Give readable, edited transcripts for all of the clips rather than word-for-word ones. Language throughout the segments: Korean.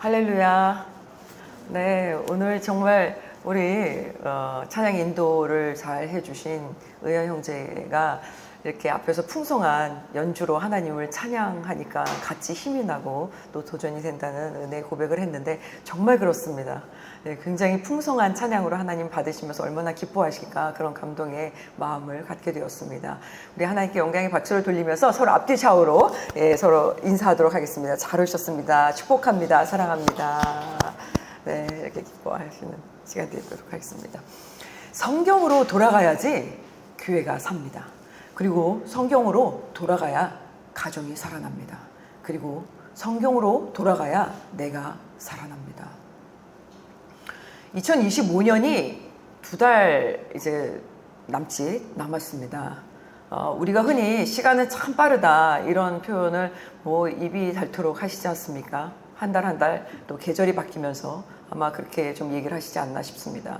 할렐루야. 네, 오늘 정말 우리 찬양 인도를 잘 해주신 의연 형제가 이렇게 앞에서 풍성한 연주로 하나님을 찬양하니까 같이 힘이 나고 또 도전이 된다는 은혜 고백을 했는데 정말 그렇습니다. 네, 굉장히 풍성한 찬양으로 하나님 받으시면서 얼마나 기뻐하실까 그런 감동의 마음을 갖게 되었습니다. 우리 하나님께 영광의 박수를 돌리면서 서로 앞뒤 좌우로 서로 인사하도록 하겠습니다. 잘 오셨습니다. 축복합니다. 사랑합니다. 네, 이렇게 기뻐하시는 시간 되도록 하겠습니다. 성경으로 돌아가야지 교회가 삽니다. 그리고 성경으로 돌아가야 가정이 살아납니다. 그리고 성경으로 돌아가야 내가 살아납니다. 2025년이 2달 이제 남짓 남았습니다. 우리가 흔히 시간은 참 빠르다 이런 표현을 입이 닳도록 하시지 않습니까? 한 달 한 달 또 계절이 바뀌면서 아마 그렇게 좀 얘기를 하시지 않나 싶습니다.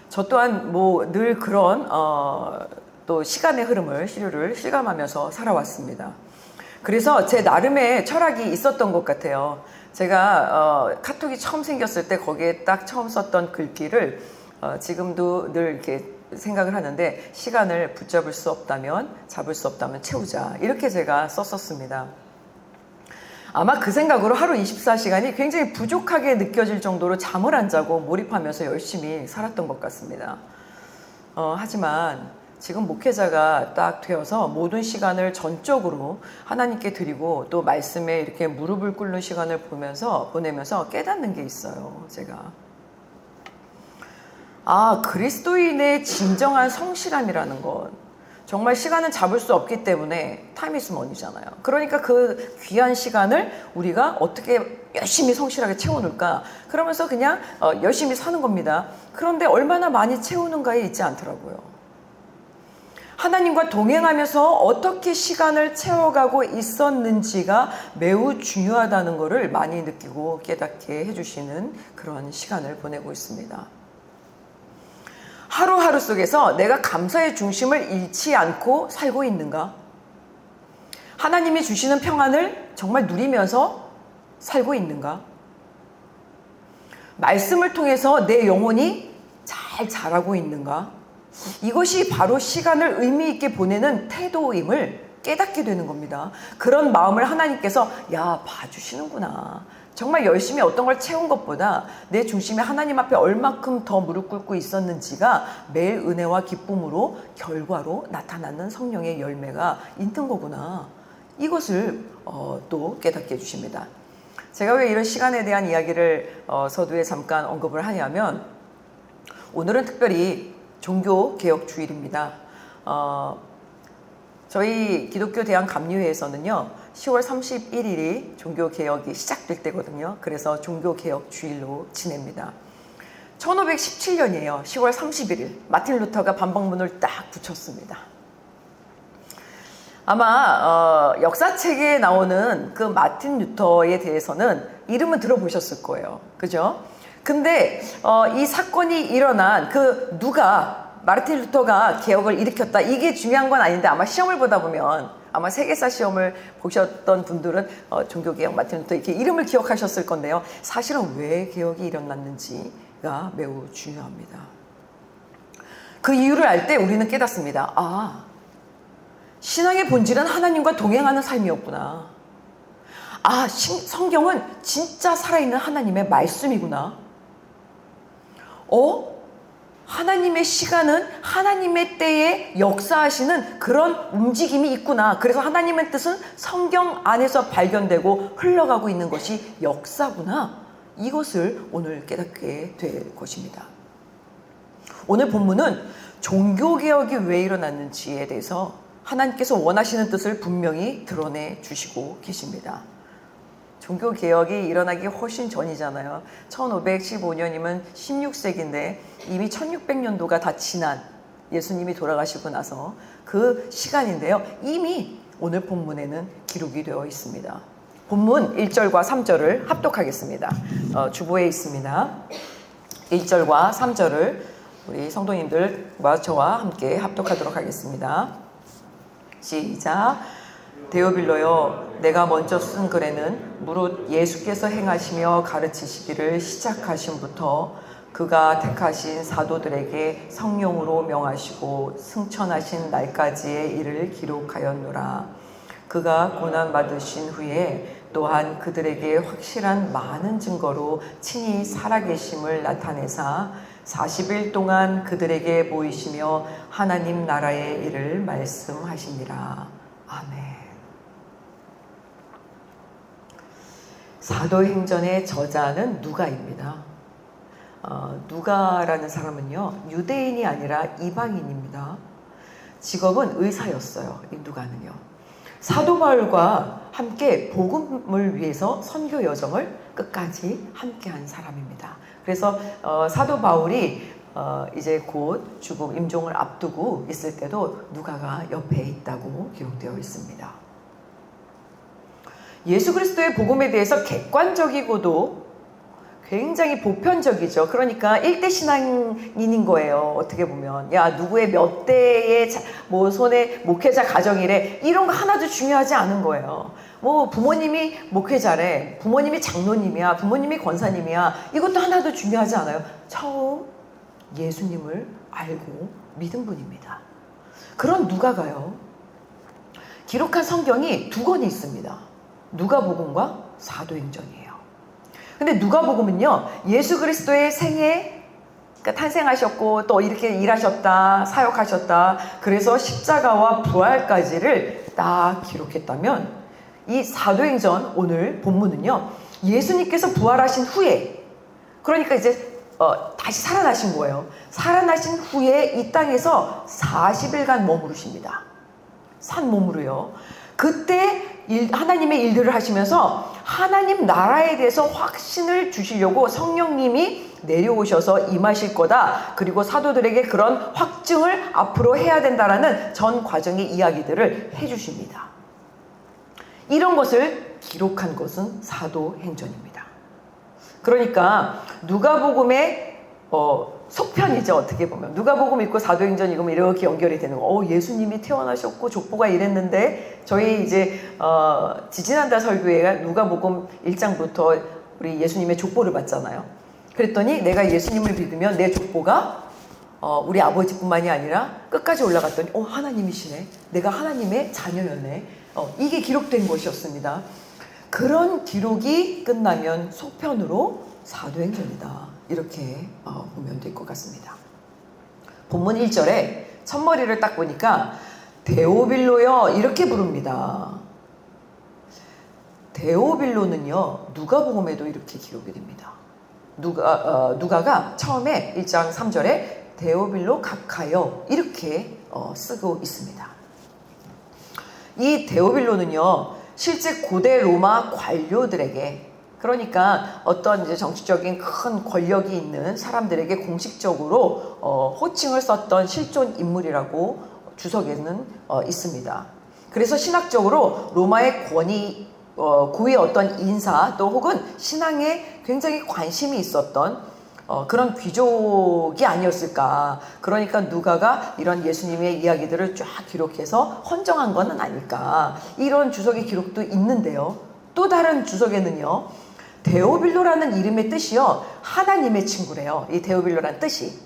저 또한 늘 그런 또 시간의 흐름을 시류를 실감하면서 살아왔습니다. 그래서 제 나름의 철학이 있었던 것 같아요. 제가 카톡이 처음 생겼을 때 거기에 딱 처음 썼던 글귀를 지금도 늘 이렇게 생각을 하는데, 시간을 붙잡을 수 없다면 잡을 수 없다면 채우자, 이렇게 제가 썼었습니다. 아마 그 생각으로 하루 24시간이 굉장히 부족하게 느껴질 정도로 잠을 안 자고 몰입하면서 열심히 살았던 것 같습니다. 하지만 지금 목회자가 딱 되어서 모든 시간을 전적으로 하나님께 드리고 또 말씀에 이렇게 무릎을 꿇는 시간을 보내면서 깨닫는 게 있어요. 제가 그리스도인의 진정한 성실함이라는 건 정말 시간은 잡을 수 없기 때문에 타임 이즈 머니잖아요. 그러니까 그 귀한 시간을 우리가 어떻게 열심히 성실하게 채워놓을까, 그러면서 그냥 열심히 사는 겁니다. 그런데 얼마나 많이 채우는가에 있지 않더라고요. 하나님과 동행하면서 어떻게 시간을 채워가고 있었는지가 매우 중요하다는 것을 많이 느끼고 깨닫게 해주시는 그런 시간을 보내고 있습니다. 하루하루 속에서 내가 감사의 중심을 잃지 않고 살고 있는가? 하나님이 주시는 평안을 정말 누리면서 살고 있는가? 말씀을 통해서 내 영혼이 잘 자라고 있는가? 이것이 바로 시간을 의미 있게 보내는 태도임을 깨닫게 되는 겁니다. 그런 마음을 하나님께서 봐주시는구나. 정말 열심히 어떤 걸 채운 것보다 내 중심에 하나님 앞에 얼마큼 더 무릎 꿇고 있었는지가 매일 은혜와 기쁨으로 결과로 나타나는 성령의 열매가 있는 거구나. 이것을 또 깨닫게 해주십니다. 제가 왜 이런 시간에 대한 이야기를 서두에 잠깐 언급을 하냐면, 오늘은 특별히 종교개혁주일입니다. 저희 기독교 대한감리회에서는요 10월 31일이 종교개혁이 시작될 때거든요. 그래서 종교개혁주일로 지냅니다. 1517년이에요 10월 31일 마틴 루터가 반박문을 딱 붙였습니다. 아마 역사책에 나오는 그 마틴 루터에 대해서는 이름은 들어보셨을 거예요. 그죠? 근데 이 사건이 일어난 누가 마르틴 루터가 개혁을 일으켰다, 이게 중요한 건 아닌데, 아마 시험을 보다 보면 아마 세계사 시험을 보셨던 분들은 종교개혁 마틴 루터 이렇게 이름을 기억하셨을 건데요. 사실은 왜 개혁이 일어났는지가 매우 중요합니다. 그 이유를 알 때 우리는 깨닫습니다. 신앙의 본질은 하나님과 동행하는 삶이었구나. 성경은 진짜 살아있는 하나님의 말씀이구나. 하나님의 시간은 하나님의 때에 역사하시는 그런 움직임이 있구나. 그래서 하나님의 뜻은 성경 안에서 발견되고 흘러가고 있는 것이 역사구나. 이것을 오늘 깨닫게 될 것입니다. 오늘 본문은 종교개혁이 왜 일어났는지에 대해서 하나님께서 원하시는 뜻을 분명히 드러내 주시고 계십니다. 종교개혁이 일어나기 훨씬 전이잖아요. 1515년이면 16세기인데 이미 1600년도가 다 지난, 예수님이 돌아가시고 나서 그 시간인데요. 이미 오늘 본문에는 기록이 되어 있습니다. 본문 1절과 3절을 합독하겠습니다. 주보에 있습니다. 1절과 3절을 우리 성도님들과 저와 함께 합독하도록 하겠습니다. 시작. 데오빌로여, 내가 먼저 쓴 글에는 무릇 예수께서 행하시며 가르치시기를 시작하심부터 그가 택하신 사도들에게 성령으로 명하시고 승천하신 날까지의 일을 기록하였노라. 그가 고난 받으신 후에 또한 그들에게 확실한 많은 증거로 친히 살아계심을 나타내사 40일 동안 그들에게 보이시며 하나님 나라의 일을 말씀하시니라. 아멘. 사도행전의 저자는 누가입니다. 누가라는 사람은요, 유대인이 아니라 이방인입니다. 직업은 의사였어요. 이 누가는요. 사도 바울과 함께 복음을 위해서 선교 여정을 끝까지 함께한 사람입니다. 그래서 사도 바울이 이제 곧 죽음 임종을 앞두고 있을 때도 누가가 옆에 있다고 기록되어 있습니다. 예수 그리스도의 복음에 대해서 객관적이고도 굉장히 보편적이죠. 그러니까 일대 신앙인인 거예요. 어떻게 보면 야 누구의 몇 대의 뭐 손에 목회자 가정이래 이런 거 하나도 중요하지 않은 거예요. 뭐 부모님이 목회자래, 부모님이 장로님이야, 부모님이 권사님이야, 이것도 하나도 중요하지 않아요. 처음 예수님을 알고 믿은 분입니다. 그런 누가가요, 기록한 성경이 두 권이 있습니다. 누가복음과 사도행전이에요. 근데 누가복음은요, 예수 그리스도의 생애, 그러니까 탄생하셨고 또 이렇게 일하셨다, 사역하셨다, 그래서 십자가와 부활까지를 딱 기록했다면, 이 사도행전 오늘 본문은요, 예수님께서 부활하신 후에, 그러니까 이제 다시 살아나신 거예요. 살아나신 후에 이 땅에서 40일간 머무르십니다. 산 몸으로요. 그때 하나님의 일들을 하시면서 하나님 나라에 대해서 확신을 주시려고 성령님이 내려오셔서 임하실 거다. 그리고 사도들에게 그런 확증을 앞으로 해야 된다라는 전 과정의 이야기들을 해주십니다. 이런 것을 기록한 것은 사도행전입니다. 그러니까 누가복음의 속편이죠. 어떻게 보면 누가복음 있고 사도행전 읽으면 이렇게 연결이 되는 거. 예수님이 태어나셨고 족보가 이랬는데, 저희 이제 지지난달 설교회가 누가복음 1장부터 우리 예수님의 족보를 봤잖아요. 그랬더니 내가 예수님을 믿으면 내 족보가 우리 아버지뿐만이 아니라 끝까지 올라갔더니 하나님이시네. 내가 하나님의 자녀였네. 이게 기록된 것이었습니다. 그런 기록이 끝나면 속편으로 사도행전이다. 이렇게 보면 될 것 같습니다. 본문 1절에 첫머리를 딱 보니까 데오빌로여 이렇게 부릅니다. 데오빌로는요, 누가복음에도 이렇게 기록이 됩니다. 누가가 처음에 1장 3절에 데오빌로 각하여 이렇게 쓰고 있습니다. 이 데오빌로는요, 실제 고대 로마 관료들에게, 그러니까 어떤 이제 정치적인 큰 권력이 있는 사람들에게 공식적으로 호칭을 썼던 실존 인물이라고 주석에는 있습니다. 그래서 신학적으로 로마의 고위 어떤 인사 또 혹은 신앙에 굉장히 관심이 있었던 그런 귀족이 아니었을까. 그러니까 누가가 이런 예수님의 이야기들을 쫙 기록해서 헌정한 것은 아닐까. 이런 주석의 기록도 있는데요. 또 다른 주석에는요, 데오빌로라는 이름의 뜻이요, 하나님의 친구래요. 이 데오빌로라는 뜻이.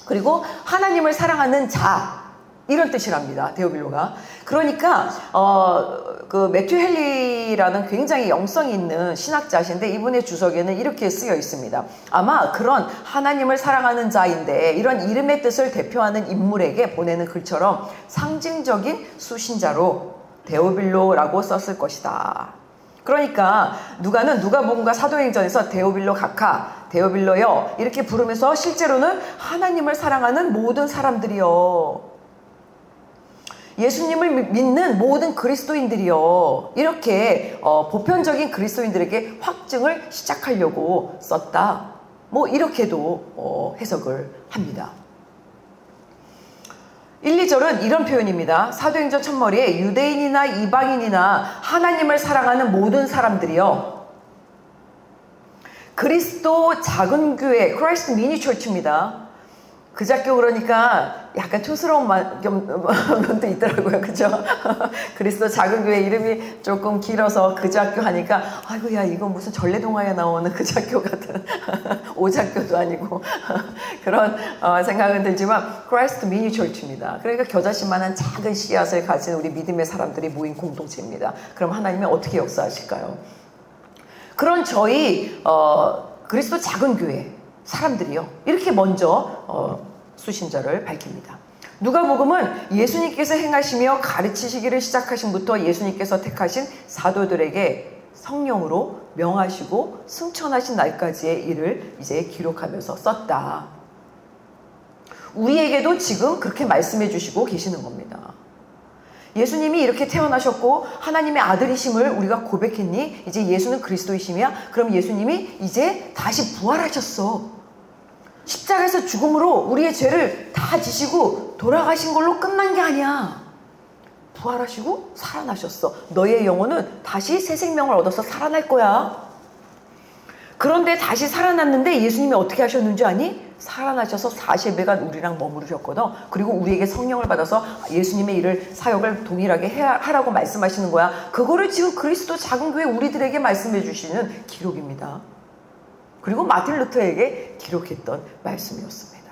그리고 하나님을 사랑하는 자, 이런 뜻이랍니다. 데오빌로가. 그러니까 그 매튜 헨리라는 굉장히 영성이 있는 신학자신데, 이분의 주석에는 이렇게 쓰여 있습니다. 아마 그런 하나님을 사랑하는 자인데 이런 이름의 뜻을 대표하는 인물에게 보내는 글처럼 상징적인 수신자로 데오빌로라고 썼을 것이다. 그러니까 누가는 누가복음과 사도행전에서 데오빌로 각하, 데오빌로여 이렇게 부르면서 실제로는 하나님을 사랑하는 모든 사람들이요, 예수님을 믿는 모든 그리스도인들이요, 이렇게 보편적인 그리스도인들에게 확증을 시작하려고 썼다. 뭐 이렇게도 해석을 합니다. 1, 2절은 이런 표현입니다. 사도행전 첫머리에 유대인이나 이방인이나 하나님을 사랑하는 모든 사람들이요, 그리스도 작은 교회, 크라이스트 미니 철치입니다. 그작교 그러니까 약간 촌스러운 면도 있더라고요. 그죠? 그리스도 작은 교회 이름이 조금 길어서 그작교 하니까 아이고 야 이거 무슨 전래동화에 나오는 그작교 같은 오작교도 아니고 그런 생각은 들지만 크라이스트 미니 철치입니다. 그러니까 겨자씨만한 작은 씨앗을 가진 우리 믿음의 사람들이 모인 공동체입니다. 그럼 하나님이 어떻게 역사하실까요? 그런 저희 그리스도 작은 교회 사람들이요 이렇게 먼저 수신자를 밝힙니다. 누가복음은 예수님께서 행하시며 가르치시기를 시작하신부터 예수님께서 택하신 사도들에게 성령으로 명하시고 승천하신 날까지의 일을 이제 기록하면서 썼다. 우리에게도 지금 그렇게 말씀해 주시고 계시는 겁니다. 예수님이 이렇게 태어나셨고 하나님의 아들이심을 우리가 고백했니? 이제 예수는 그리스도이심이야? 그럼 예수님이 이제 다시 부활하셨어. 십자가에서 죽음으로 우리의 죄를 다 지시고 돌아가신 걸로 끝난 게 아니야. 부활하시고 살아나셨어. 너의 영혼은 다시 새 생명을 얻어서 살아날 거야. 그런데 다시 살아났는데 예수님이 어떻게 하셨는지 아니? 살아나셔서 40일간 우리랑 머무르셨거든. 그리고 우리에게 성령을 받아서 예수님의 일을 사역을 동일하게 하라고 말씀하시는 거야. 그거를 지금 그리스도 작은 교회 우리들에게 말씀해 주시는 기록입니다. 그리고 마틴 루터에게 기록했던 말씀이었습니다.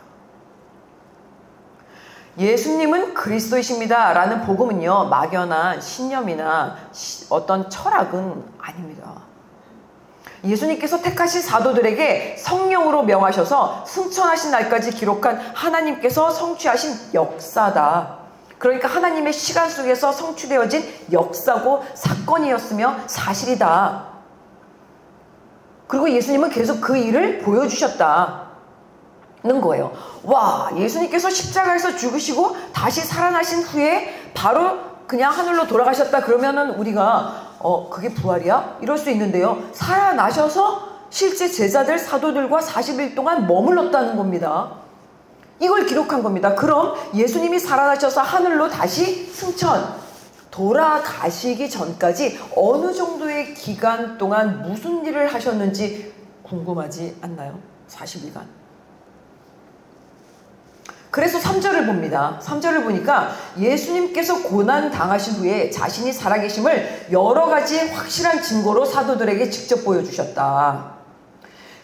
예수님은 그리스도이십니다 라는 복음은요 막연한 신념이나 어떤 철학은 아닙니다. 예수님께서 택하신 사도들에게 성령으로 명하셔서 승천하신 날까지 기록한 하나님께서 성취하신 역사다. 그러니까 하나님의 시간 속에서 성취되어진 역사고 사건이었으며 사실이다. 그리고 예수님은 계속 그 일을 보여주셨다는 거예요. 와, 예수님께서 십자가에서 죽으시고 다시 살아나신 후에 바로 그냥 하늘로 돌아가셨다 그러면은 우리가 그게 부활이야? 이럴 수 있는데요. 살아나셔서 실제 제자들 사도들과 40일 동안 머물렀다는 겁니다. 이걸 기록한 겁니다. 그럼 예수님이 살아나셔서 하늘로 다시 승천 돌아가시기 전까지 어느 정도의 기간 동안 무슨 일을 하셨는지 궁금하지 않나요? 40일간. 그래서 3절을 봅니다. 3절을 보니까 예수님께서 고난 당하신 후에 자신이 살아계심을 여러 가지 확실한 증거로 사도들에게 직접 보여주셨다.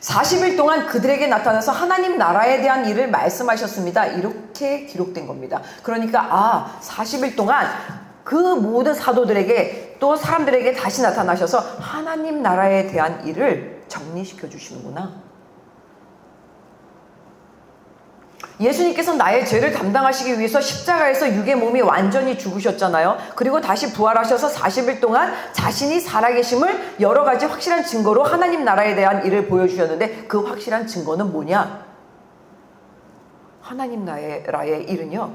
40일 동안 그들에게 나타나서 하나님 나라에 대한 일을 말씀하셨습니다. 이렇게 기록된 겁니다. 그러니까 40일 동안 그 모든 사도들에게 또 사람들에게 다시 나타나셔서 하나님 나라에 대한 일을 정리시켜 주시는구나. 예수님께서 나의 죄를 담당하시기 위해서 십자가에서 육의 몸이 완전히 죽으셨잖아요. 그리고 다시 부활하셔서 40일 동안 자신이 살아계심을 여러 가지 확실한 증거로 하나님 나라에 대한 일을 보여주셨는데 그 확실한 증거는 뭐냐? 하나님 나라의 일은요.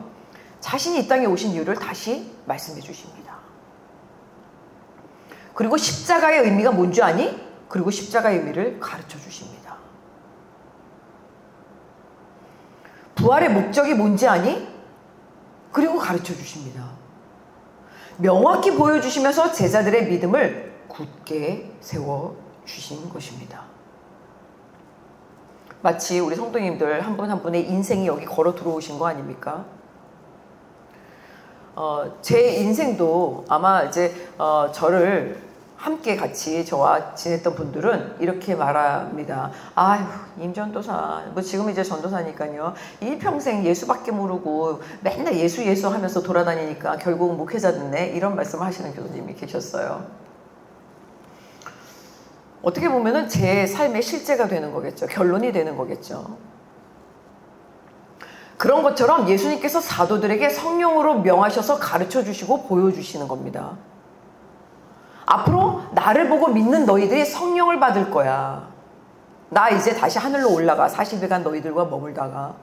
자신이 이 땅에 오신 이유를 다시 말씀해 주십니다. 그리고 십자가의 의미가 뭔지 아니? 그리고 십자가의 의미를 가르쳐 주십니다. 부활의 목적이 뭔지 아니? 그리고 가르쳐 주십니다. 명확히 보여주시면서 제자들의 믿음을 굳게 세워주신 것입니다. 마치 우리 성도님들 한 분 한 분의 인생이 여기 걸어 들어오신 거 아닙니까? 제 인생도 아마 이제 저를 함께 같이 저와 지냈던 분들은 이렇게 말합니다. 아유, 임전도사, 뭐 지금 이제 전도사니까요. 일평생 예수밖에 모르고 맨날 예수 하면서 돌아다니니까 결국은 목회자 됐네. 이런 말씀 하시는 교수님이 계셨어요. 어떻게 보면은 제 삶의 실제가 되는 거겠죠. 결론이 되는 거겠죠. 그런 것처럼 예수님께서 사도들에게 성령으로 명하셔서 가르쳐 주시고 보여주시는 겁니다. 앞으로 나를 보고 믿는 너희들이 성령을 받을 거야. 나 이제 다시 하늘로 올라가. 40일간 너희들과 머물다가.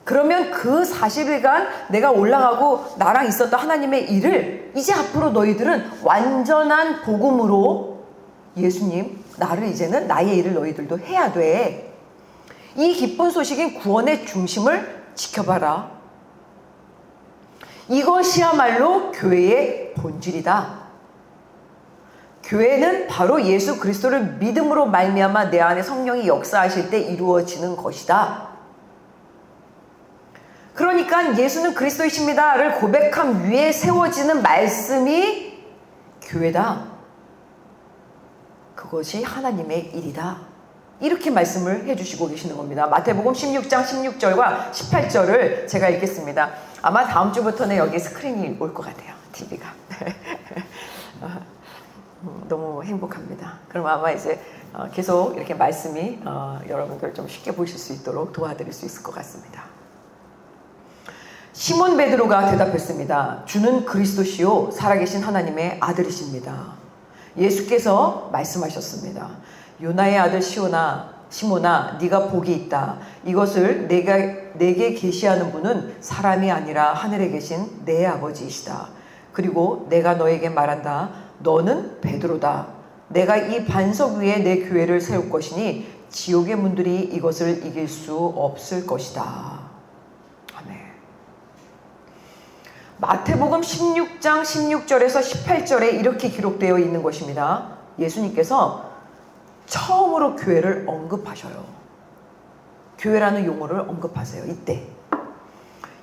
그러면 그 40일간 내가 올라가고 나랑 있었던 하나님의 일을 이제 앞으로 너희들은 완전한 복음으로 예수님, 나를 이제는 나의 일을 너희들도 해야 돼. 이 기쁜 소식인 구원의 중심을 지켜봐라. 이것이야말로 교회의 본질이다. 교회는 바로 예수 그리스도를 믿음으로 말미암아 내 안에 성령이 역사하실 때 이루어지는 것이다. 그러니까 예수는 그리스도이십니다를 고백함 위에 세워지는 말씀이 교회다. 그것이 하나님의 일이다. 이렇게 말씀을 해주시고 계시는 겁니다. 마태복음 16장 16절과 18절을 제가 읽겠습니다. 아마 다음 주부터는 여기 스크린이 올 것 같아요. TV가. 너무 행복합니다. 그럼 아마 이제 계속 이렇게 말씀이 여러분들 좀 쉽게 보실 수 있도록 도와드릴 수 있을 것 같습니다. 시몬 베드로가 대답했습니다. 주는 그리스도시요 살아계신 하나님의 아들이십니다. 예수께서 말씀하셨습니다. 요나의 아들 시몬아 네가 복이 있다. 이것을 내게 계시하는 분은 사람이 아니라 하늘에 계신 내 아버지이시다. 그리고 내가 너에게 말한다. 너는 베드로다. 내가 이 반석 위에 내 교회를 세울 것이니 지옥의 문들이 이것을 이길 수 없을 것이다. 아멘. 마태복음 16장 16절에서 18절에 이렇게 기록되어 있는 것입니다. 예수님께서 처음으로 교회를 언급하셔요. 교회라는 용어를 언급하세요. 이때.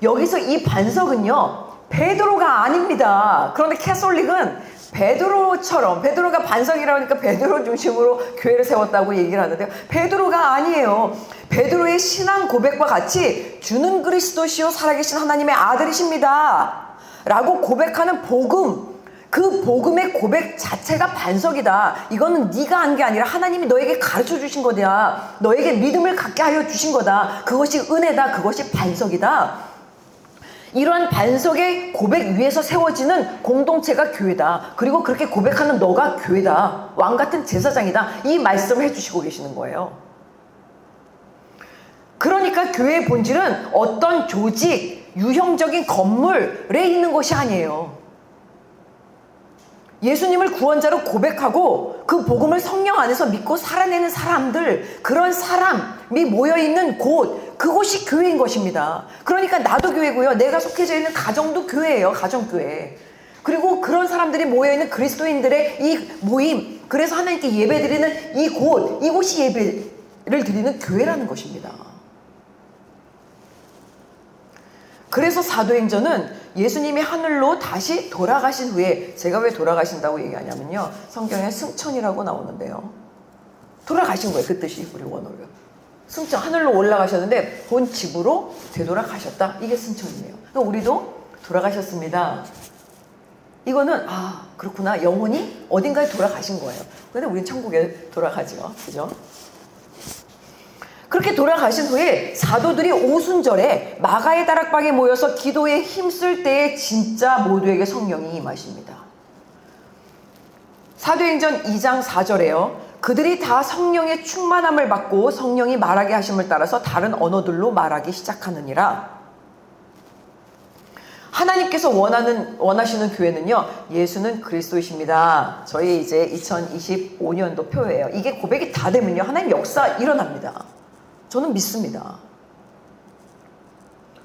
여기서 이 반석은요. 베드로가 아닙니다. 그런데 캐톨릭은 베드로가 반석이라니까 베드로 중심으로 교회를 세웠다고 얘기를 하는데요. 베드로가 아니에요. 베드로의 신앙 고백과 같이 주는 그리스도시요 살아계신 하나님의 아들이십니다. 라고 고백하는 복음, 그 복음의 고백 자체가 반석이다. 이거는 네가 한 게 아니라 하나님이 너에게 가르쳐 주신 거다. 너에게 믿음을 갖게 하여 주신 거다. 그것이 은혜다. 그것이 반석이다. 이러한 반석의 고백 위에서 세워지는 공동체가 교회다. 그리고 그렇게 고백하는 너가 교회다. 왕같은 제사장이다. 이 말씀을 해주시고 계시는 거예요. 그러니까 교회의 본질은 어떤 조직, 유형적인 건물에 있는 것이 아니에요. 예수님을 구원자로 고백하고 그 복음을 성령 안에서 믿고 살아내는 사람들, 그런 사람이 모여있는 곳, 그곳이 교회인 것입니다. 그러니까 나도 교회고요. 내가 속해져 있는 가정도 교회예요. 가정교회. 그리고 그런 사람들이 모여있는 그리스도인들의 이 모임, 그래서 하나님께 예배드리는 이 곳, 이곳이 예배를 드리는 교회라는 것입니다. 그래서 사도행전은 예수님이 하늘로 다시 돌아가신 후에, 제가 왜 돌아가신다고 얘기하냐면요, 성경에 승천이라고 나오는데요. 돌아가신 거예요. 그 뜻이 우리 원어로. 승천, 하늘로 올라가셨는데 본 집으로 되돌아가셨다. 이게 승천이에요. 그럼 우리도 돌아가셨습니다. 이거는 그렇구나. 영혼이 어딘가에 돌아가신 거예요. 그런데 우리는 천국에 돌아가죠. 그죠? 그렇게 돌아가신 후에 사도들이 오순절에 마가의 다락방에 모여서 기도에 힘쓸 때에 진짜 모두에게 성령이 임하십니다. 사도행전 2장 4절에요. 그들이 다 성령의 충만함을 받고 성령이 말하게 하심을 따라서 다른 언어들로 말하기 시작하느니라. 하나님께서 원하시는 교회는요, 예수는 그리스도이십니다. 저희 이제 2025년도 표예요. 이게 고백이 다 되면요, 하나님 역사 일어납니다. 저는 믿습니다.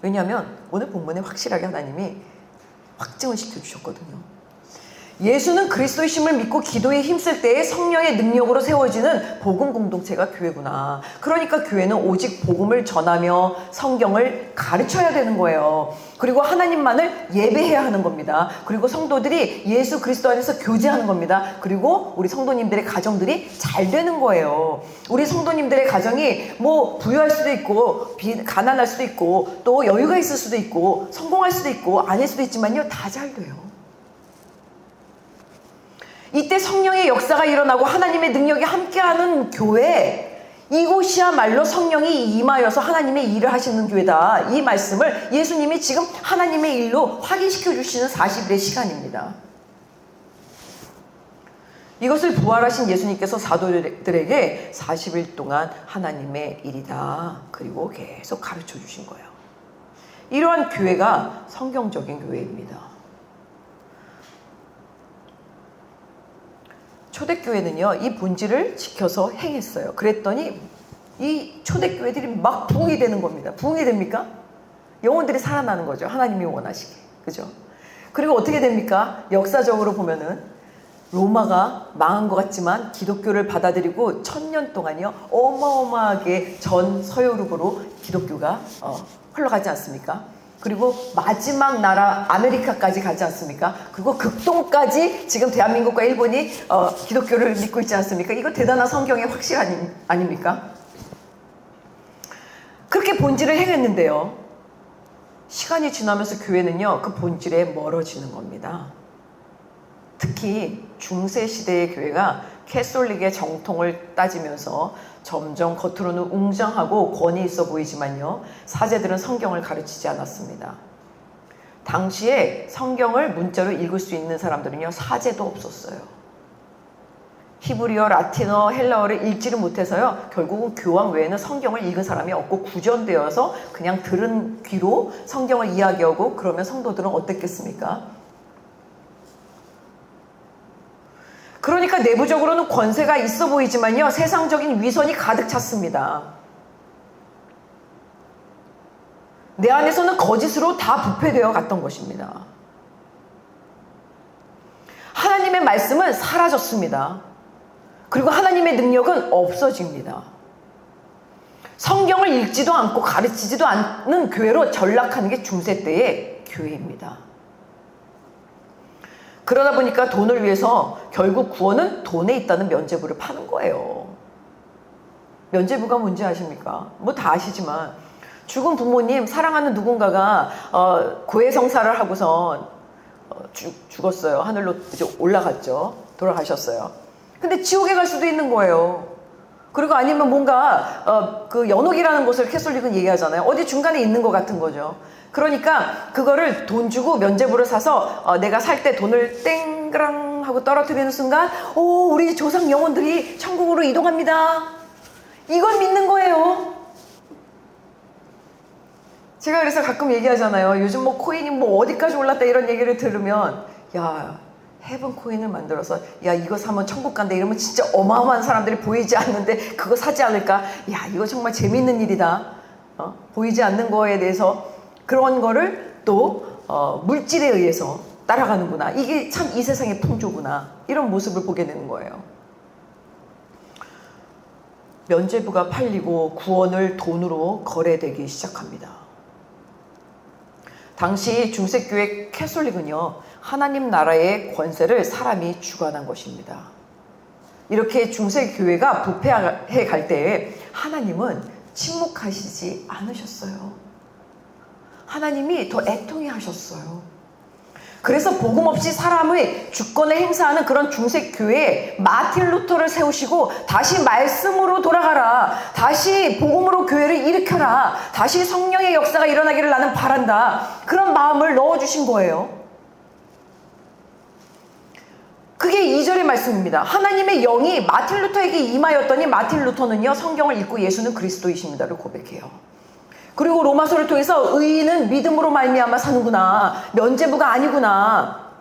왜냐하면 오늘 본문에 확실하게 하나님이 확증을 시켜주셨거든요. 예수는 그리스도이심을 믿고 기도에 힘쓸 때에 성령의 능력으로 세워지는 복음 공동체가 교회구나. 그러니까 교회는 오직 복음을 전하며 성경을 가르쳐야 되는 거예요. 그리고 하나님만을 예배해야 하는 겁니다. 그리고 성도들이 예수 그리스도 안에서 교제하는 겁니다. 그리고 우리 성도님들의 가정들이 잘 되는 거예요. 우리 성도님들의 가정이 뭐 부유할 수도 있고 가난할 수도 있고 또 여유가 있을 수도 있고 성공할 수도 있고 아닐 수도 있지만요, 다 잘 돼요. 이때 성령의 역사가 일어나고 하나님의 능력이 함께하는 교회, 이곳이야말로 성령이 임하여서 하나님의 일을 하시는 교회다. 이 말씀을 예수님이 지금 하나님의 일로 확인시켜 주시는 40일의 시간입니다. 이것을 부활하신 예수님께서 사도들에게 40일 동안 하나님의 일이다. 그리고 계속 가르쳐 주신 거예요. 이러한 교회가 성경적인 교회입니다. 초대교회는요, 이 본질을 지켜서 행했어요. 그랬더니 이 초대교회들이 막 부흥이 되는 겁니다. 부흥이 됩니까? 영혼들이 살아나는 거죠. 하나님이 원하시게. 그죠? 그리고 어떻게 됩니까? 역사적으로 보면은 로마가 망한 것 같지만 기독교를 받아들이고 1000년 동안요, 어마어마하게 전 서유럽으로 기독교가 흘러가지 않습니까? 그리고 마지막 나라 아메리카까지 가지 않습니까? 그리고 극동까지 지금 대한민국과 일본이 기독교를 믿고 있지 않습니까? 이거 대단한 성경의 확신 아닙니까? 그렇게 본질을 행했는데요. 시간이 지나면서 교회는요, 그 본질에 멀어지는 겁니다. 특히 중세 시대의 교회가 캐톨릭의 정통을 따지면서 점점 겉으로는 웅장하고 권위 있어 보이지만요, 사제들은 성경을 가르치지 않았습니다. 당시에 성경을 문자로 읽을 수 있는 사람들은요, 사제도 없었어요. 히브리어, 라틴어, 헬라어를 읽지를 못해서요, 결국은 교황 외에는 성경을 읽은 사람이 없고 구전되어서 그냥 들은 귀로 성경을 이야기하고, 그러면 성도들은 어땠겠습니까? 그러니까 내부적으로는 권세가 있어 보이지만요, 세상적인 위선이 가득 찼습니다. 내 안에서는 거짓으로 다 부패되어 갔던 것입니다. 하나님의 말씀은 사라졌습니다. 그리고 하나님의 능력은 없어집니다. 성경을 읽지도 않고 가르치지도 않는 교회로 전락하는 게 중세 때의 교회입니다. 그러다 보니까 돈을 위해서 결국 구원은 돈에 있다는 면죄부를 파는 거예요. 면죄부가 뭔지 아십니까? 뭐 다 아시지만 죽은 부모님, 사랑하는 누군가가 고해성사를 하고선 죽었어요. 하늘로 이제 올라갔죠. 돌아가셨어요. 근데 지옥에 갈 수도 있는 거예요. 그리고 아니면 뭔가 그 연옥이라는 것을 캐톨릭은 얘기하잖아요. 어디 중간에 있는 것 같은 거죠. 그러니까 그거를 돈 주고 면죄부를 사서 내가 살 때 돈을 땡그랑 하고 떨어뜨리는 순간, 오, 우리 조상 영혼들이 천국으로 이동합니다. 이걸 믿는 거예요. 제가 그래서 가끔 얘기하잖아요. 요즘 뭐 코인이 뭐 어디까지 올랐다 이런 얘기를 들으면, 야, 헤븐 코인을 만들어서 야, 이거 사면 천국 간다 이러면 진짜 어마어마한 사람들이 보이지 않는데 그거 사지 않을까? 야, 이거 정말 재미있는 일이다. 보이지 않는 거에 대해서 그런 거를 또 물질에 의해서 따라가는구나. 이게 참 이 세상의 풍조구나. 이런 모습을 보게 되는 거예요. 면죄부가 팔리고 구원을 돈으로 거래되기 시작합니다. 당시 중세교회 캐톨릭은요, 하나님 나라의 권세를 사람이 주관한 것입니다. 이렇게 중세교회가 부패해 갈 때에 하나님은 침묵하시지 않으셨어요. 하나님이 더 애통해 하셨어요. 그래서 복음 없이 사람의 주권을 행사하는 그런 중세교회에 마틴 루터를 세우시고 다시 말씀으로 돌아가라. 다시 복음으로 교회를 일으켜라. 다시 성령의 역사가 일어나기를 나는 바란다. 그런 마음을 넣어주신 거예요. 그게 2절의 말씀입니다. 하나님의 영이 마틴 루터에게 임하였더니 마틴 루터는요, 성경을 읽고 예수는 그리스도이십니다를 고백해요. 그리고 로마서를 통해서 의인은 믿음으로 말미암아 사는구나. 면죄부가 아니구나.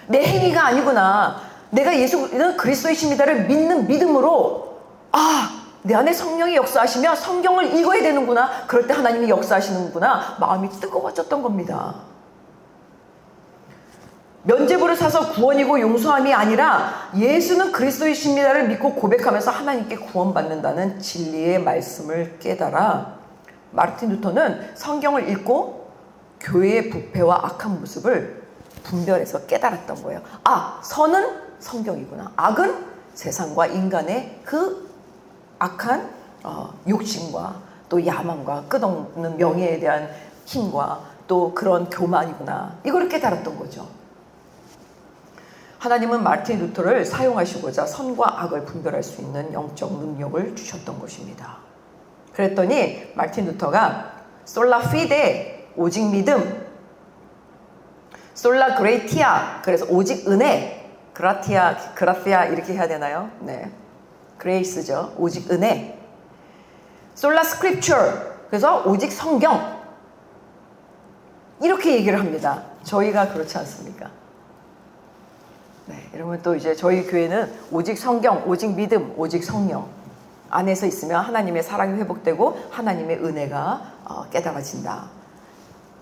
내 행위가 아니구나. 내가 예수는 그리스도이십니다를 믿는 믿음으로, 아, 내 안에 성령이 역사하시며 성경을 읽어야 되는구나. 그럴 때 하나님이 역사하시는구나. 마음이 뜨거워졌던 겁니다. 면죄부를 사서 구원이고 용서함이 아니라 예수는 그리스도이십니다를 믿고 고백하면서 하나님께 구원받는다는 진리의 말씀을 깨달아 마르틴 루터는 성경을 읽고 교회의 부패와 악한 모습을 분별해서 깨달았던 거예요. 아, 선은 성경이구나. 악은 세상과 인간의 그 악한 욕심과 또 야망과 끝없는 명예에 대한 힘과 또 그런 교만이구나. 이걸 깨달았던 거죠. 하나님은 마르틴 루터를 사용하시고자 선과 악을 분별할 수 있는 영적 능력을 주셨던 것입니다. 그랬더니 마르틴 루터가 솔라 피데, 오직 믿음, 솔라 그레티아, 그래서 오직 은혜, 그라티아 이렇게 해야 되나요? 네, 그레이스죠. 오직 은혜. 솔라 스크립처, 그래서 오직 성경. 이렇게 얘기를 합니다. 저희가 그렇지 않습니까? 네, 여러분 또 이제 저희 교회는 오직 성경, 오직 믿음, 오직 성령 안에서 있으면 하나님의 사랑이 회복되고 하나님의 은혜가 깨달아진다.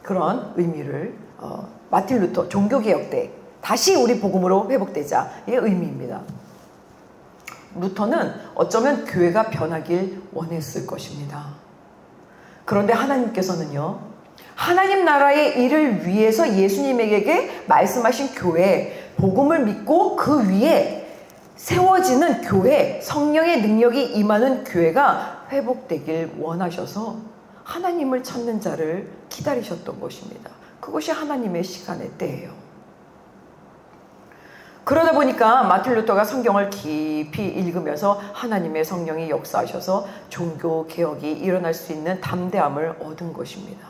그런 의미를 마틴 루터 종교개혁 때 다시 우리 복음으로 회복되자 의 의미입니다. 루터는 어쩌면 교회가 변하길 원했을 것입니다. 그런데 하나님께서는요, 하나님 나라의 일을 위해서 예수님에게 말씀하신 교회, 복음을 믿고 그 위에 세워지는 교회, 성령의 능력이 임하는 교회가 회복되길 원하셔서 하나님을 찾는 자를 기다리셨던 것입니다. 그것이 하나님의 시간의 때예요. 그러다 보니까 마틴 루터가 성경을 깊이 읽으면서 하나님의 성령이 역사하셔서 종교 개혁이 일어날 수 있는 담대함을 얻은 것입니다.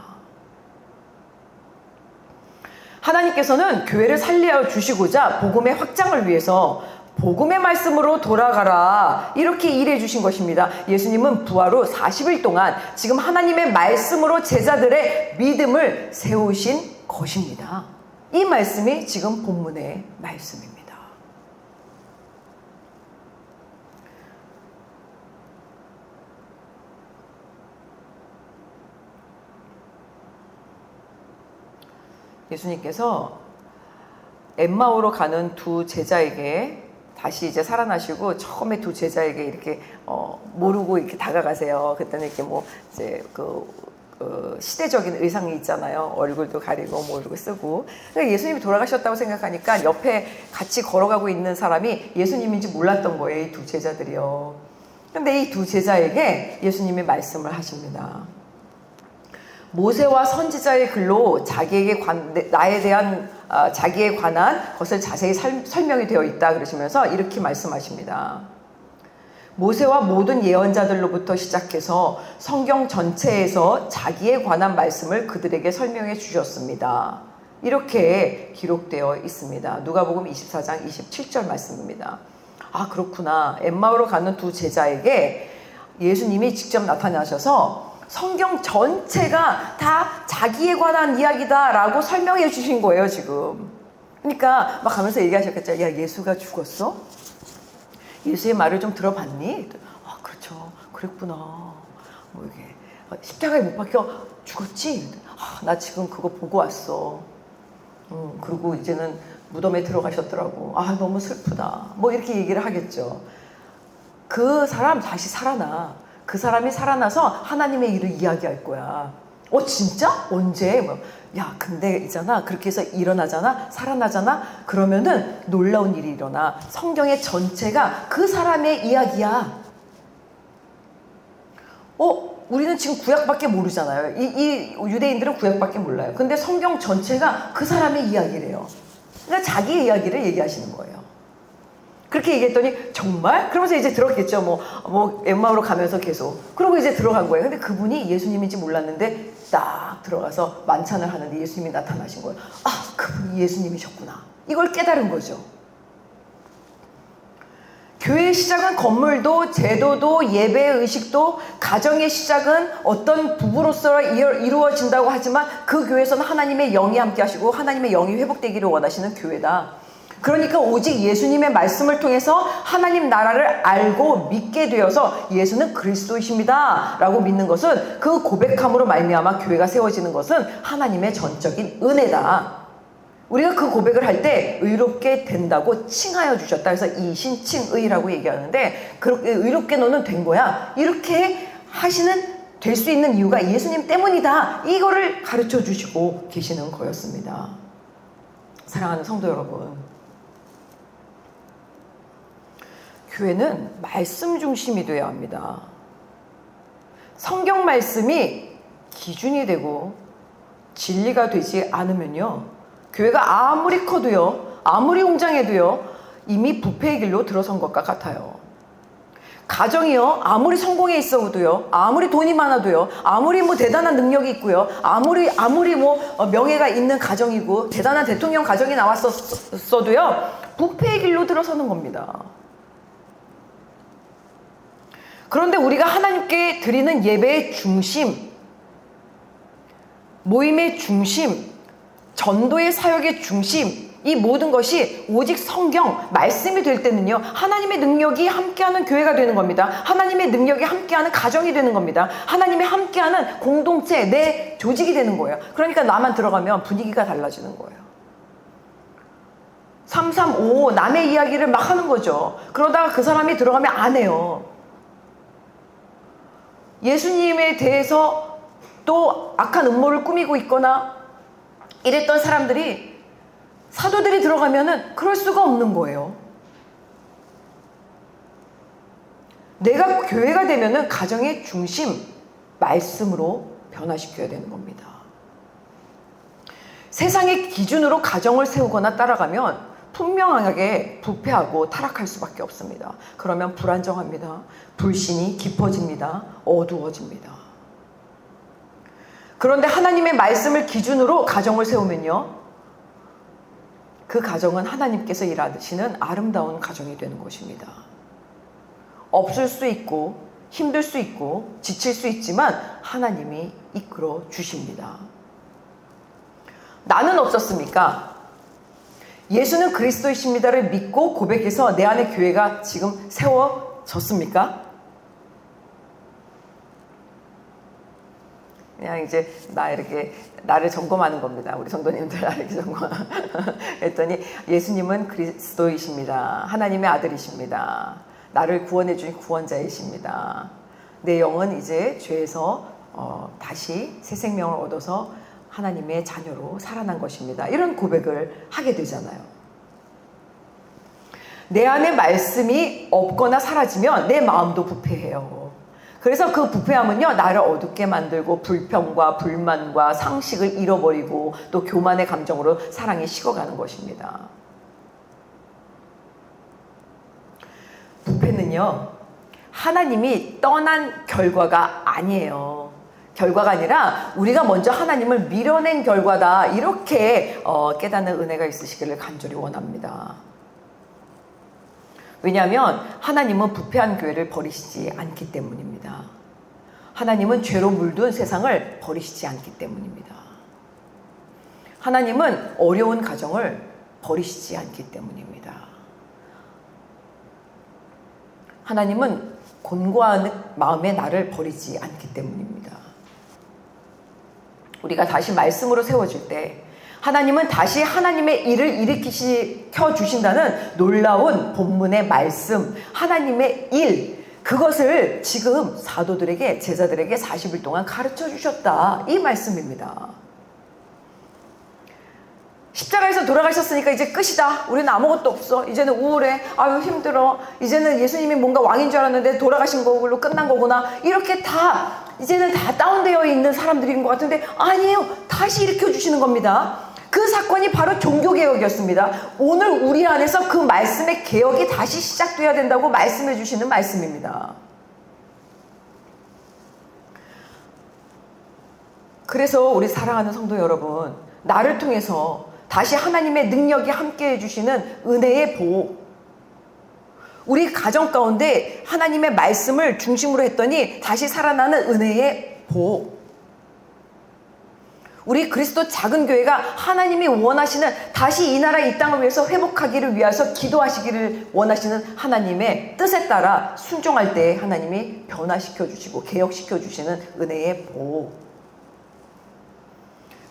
하나님께서는 교회를 살려 주시고자 복음의 확장을 위해서 복음의 말씀으로 돌아가라 이렇게 일해 주신 것입니다. 예수님은 부활 후 40일 동안 지금 하나님의 말씀으로 제자들의 믿음을 세우신 것입니다. 이 말씀이 지금 본문의 말씀입니다. 예수님께서 엠마오로 가는 두 제자에게 다시 이제 살아나시고 처음에 두 제자에게 이렇게 모르고 이렇게 다가가세요. 그때는 이렇게 뭐 이제 시대적인 의상이 있잖아요. 얼굴도 가리고 뭐 이렇게 쓰고. 그러니까 예수님이 돌아가셨다고 생각하니까 옆에 같이 걸어가고 있는 사람이 예수님인지 몰랐던 거예요. 이 두 제자들이요. 근데 이 두 제자에게 예수님이 말씀을 하십니다. 모세와 선지자의 글로 나에 대한 자기에 관한 것을 자세히 설명이 되어 있다 그러시면서 이렇게 말씀하십니다. 모세와 모든 예언자들로부터 시작해서 성경 전체에서 자기에 관한 말씀을 그들에게 설명해 주셨습니다. 이렇게 기록되어 있습니다. 누가복음 24장 27절 말씀입니다. 아, 그렇구나. 엠마오로 가는 두 제자에게 예수님이 직접 나타나셔서 성경 전체가 다 자기에 관한 이야기다라고 설명해 주신 거예요, 지금. 그러니까 막 가면서 얘기하셨겠죠. 야, 예수가 죽었어? 예수의 말을 좀 들어봤니? 아, 그렇죠. 그랬구나. 뭐 이게 십자가에 못 박혀 죽었지? 아, 나 지금 그거 보고 왔어. 그리고 이제는 무덤에 들어가셨더라고. 아, 너무 슬프다. 뭐 이렇게 얘기를 하겠죠. 그 사람 다시 살아나. 그 사람이 살아나서 하나님의 일을 이야기할 거야. 진짜? 언제? 뭐, 야, 근데 있잖아. 그렇게 해서 일어나잖아. 살아나잖아. 그러면은 놀라운 일이 일어나. 성경의 전체가 그 사람의 이야기야. 우리는 지금 구약밖에 모르잖아요. 이 유대인들은 구약밖에 몰라요. 근데 성경 전체가 그 사람의 이야기래요. 그러니까 자기의 이야기를 얘기하시는 거예요. 그렇게 얘기했더니 정말? 그러면서 이제 들었겠죠. 엠마오로 가면서 계속. 그러고 이제 들어간 거예요. 근데 그분이 예수님인지 몰랐는데 딱 들어가서 만찬을 하는데 예수님이 나타나신 거예요. 아, 그분이 예수님이셨구나. 이걸 깨달은 거죠. 교회의 시작은 건물도 제도도 예배의식도 가정의 시작은 어떤 부부로서 이루어진다고 하지만 그 교회에서는 하나님의 영이 함께 하시고 하나님의 영이 회복되기를 원하시는 교회다. 그러니까 오직 예수님의 말씀을 통해서 하나님 나라를 알고 믿게 되어서 예수는 그리스도이십니다 라고 믿는 것은 그 고백함으로 말미암아 교회가 세워지는 것은 하나님의 전적인 은혜다. 우리가 그 고백을 할 때 의롭게 된다고 칭하여 주셨다. 그래서 이신칭의라고 얘기하는데 그렇게 의롭게 너는 된 거야. 이렇게 될 수 있는 이유가 예수님 때문이다. 이거를 가르쳐 주시고 계시는 거였습니다. 사랑하는 성도 여러분, 교회는 말씀 중심이 되어야 합니다. 성경 말씀이 기준이 되고 진리가 되지 않으면요, 교회가 아무리 커도요, 아무리 웅장해도요, 이미 부패의 길로 들어선 것과 같아요. 가정이요, 아무리 성공해 있어도요, 아무리 돈이 많아도요, 아무리 대단한 능력이 있고요, 아무리 명예가 있는 가정이고 대단한 대통령 가정이 나왔었어도요, 부패의 길로 들어서는 겁니다. 그런데 우리가 하나님께 드리는 예배의 중심, 모임의 중심, 전도의 사역의 중심, 이 모든 것이 오직 성경, 말씀이 될 때는요, 하나님의 능력이 함께하는 교회가 되는 겁니다. 하나님의 능력이 함께하는 가정이 되는 겁니다. 하나님이 함께하는 공동체, 내 조직이 되는 거예요. 그러니까 나만 들어가면 분위기가 달라지는 거예요. 335 남의 이야기를 막 하는 거죠. 그러다가 그 사람이 들어가면 안 해요. 예수님에 대해서 또 또 악한 음모를 꾸미고 있거나 이랬던 사람들이 사도들이 들어가면은 그럴 수가 없는 거예요. 내가 교회가 되면은 가정의 중심, 말씀으로 변화시켜야 되는 겁니다. 세상의 기준으로 가정을 세우거나 따라가면 분명하게 부패하고 타락할 수밖에 없습니다. 그러면 불안정합니다. 불신이 깊어집니다. 어두워집니다. 그런데 하나님의 말씀을 기준으로 가정을 세우면요, 그 가정은 하나님께서 일하시는 아름다운 가정이 되는 것입니다. 없을 수 있고 힘들 수 있고 지칠 수 있지만 하나님이 이끌어 주십니다. 나는 어떻습니까? 예수는 그리스도이십니다를 믿고 고백해서 내 안에 교회가 지금 세워졌습니까? 그냥 이제 나를 점검하는 겁니다. 우리 성도님들 이렇게 점검했더니 예수님은 그리스도이십니다. 하나님의 아들이십니다. 나를 구원해 주신 구원자이십니다. 내 영은 이제 죄에서 다시 새 생명을 얻어서 하나님의 자녀로 살아난 것입니다. 이런 고백을 하게 되잖아요. 내 안에 말씀이 없거나 사라지면 내 마음도 부패해요. 그래서 그 부패함은요, 나를 어둡게 만들고 불평과 불만과 상식을 잃어버리고 또 교만의 감정으로 사랑이 식어가는 것입니다. 부패는요, 하나님이 떠난 결과가 아니에요. 결과가 아니라 우리가 먼저 하나님을 밀어낸 결과다. 이렇게 깨닫는 은혜가 있으시기를 간절히 원합니다. 왜냐하면 하나님은 부패한 교회를 버리시지 않기 때문입니다. 하나님은 죄로 물든 세상을 버리시지 않기 때문입니다. 하나님은 어려운 가정을 버리시지 않기 때문입니다. 하나님은 곤고한 마음의 나를 버리지 않기 때문입니다. 우리가 다시 말씀으로 세워질 때 하나님은 다시 하나님의 일을 일으키켜 주신다는 놀라운 본문의 말씀, 하나님의 일, 그것을 지금 사도들에게, 제자들에게 40일 동안 가르쳐 주셨다. 이 말씀입니다. 십자가에서 돌아가셨으니까 이제 끝이다. 우리는 아무것도 없어. 이제는 우울해. 아유 힘들어. 이제는 예수님이 뭔가 왕인 줄 알았는데 돌아가신 걸로 끝난 거구나. 이렇게 이제는 다 다운되어 있는 사람들인 것 같은데 아니에요. 다시 일으켜 주시는 겁니다. 그 사건이 바로 종교개혁이었습니다. 오늘 우리 안에서 그 말씀의 개혁이 다시 시작돼야 된다고 말씀해 주시는 말씀입니다. 그래서 우리 사랑하는 성도 여러분, 나를 통해서 다시 하나님의 능력이 함께해 주시는 은혜의 복, 우리 가정 가운데 하나님의 말씀을 중심으로 했더니 다시 살아나는 은혜의 복, 우리 그리스도 작은 교회가 하나님이 원하시는 다시 이 나라 이 땅을 위해서 회복하기를 위해서 기도하시기를 원하시는 하나님의 뜻에 따라 순종할 때 하나님이 변화시켜 주시고 개혁시켜 주시는 은혜의 복,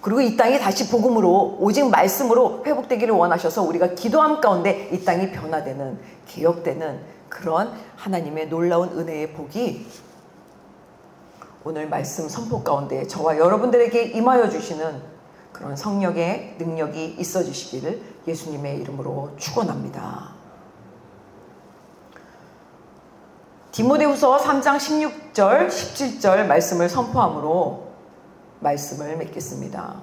그리고 이 땅이 다시 복음으로 오직 말씀으로 회복되기를 원하셔서 우리가 기도함 가운데 이 땅이 변화되는, 개혁되는 그런 하나님의 놀라운 은혜의 복이 오늘 말씀 선포 가운데 저와 여러분들에게 임하여 주시는 그런 성령의 능력이 있어 주시기를 예수님의 이름으로 축원합니다. 디모데후서 3장 16절 17절 말씀을 선포함으로 말씀을 맺겠습니다.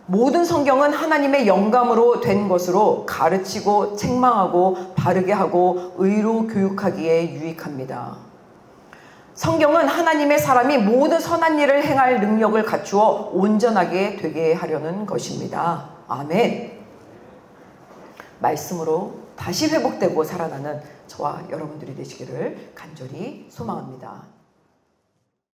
모든 성경은 하나님의 영감으로 된 것으로 가르치고 책망하고 바르게 하고 의로 교육하기에 유익합니다. 성경은 하나님의 사람이 모든 선한 일을 행할 능력을 갖추어 온전하게 되게 하려는 것입니다. 아멘. 말씀으로 다시 회복되고 살아나는 저와 여러분들이 되시기를 간절히 소망합니다.